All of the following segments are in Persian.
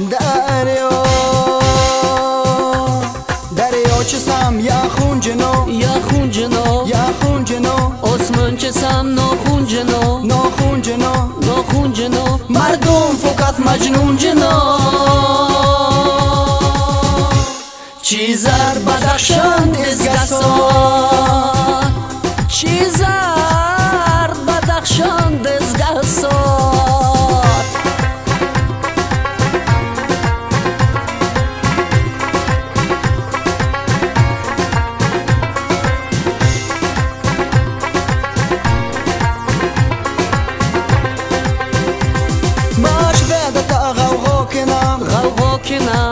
دریا چسم یخون جنو یخون جنو یخون جنو آسمان چسم ناخون جنو ناخون جنو ناخون جنو مردم فقط مجنون جنو چیزر بدخشان دزگسان چیزر بدخشان دزگسان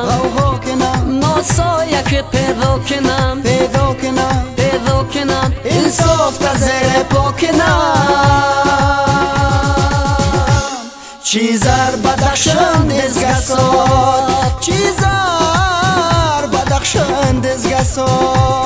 غوغا کنم ناسایه که پیدا کنم پیدا کنم پیدا کنم انصاف تا زیر پا کنم چیزر بدخشان دزگساد چیزر بدخشان دزگساد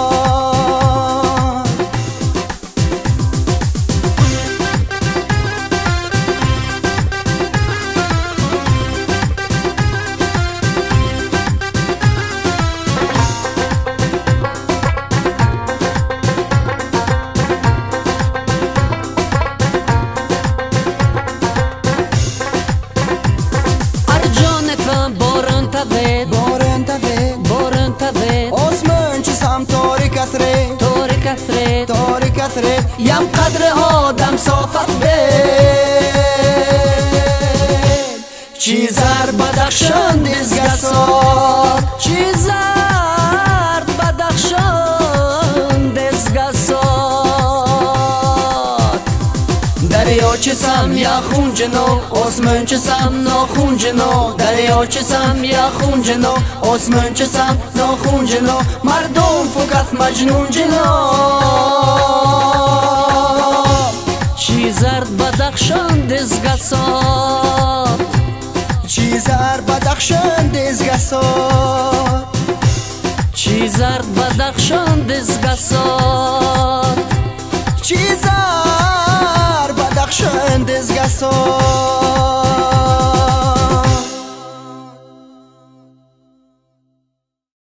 بارن تبه آسمان چسم تاریکت ره تاریکت ره یم قدر آدم صافت به چیزر بدخشان دزگساد چیزر بدخشان دزگساد دریا چسم یخون جنو آسمان چسم ناخون جنو دریا چسم یخون جنو آسمان چسم ناخون جنو مردم فقط مجنون جنو چیزر بدخشان دزگساد چیزر بدخشان دزگساد چیزر بدخشان دزگساد چیزر بدخشان دزگساد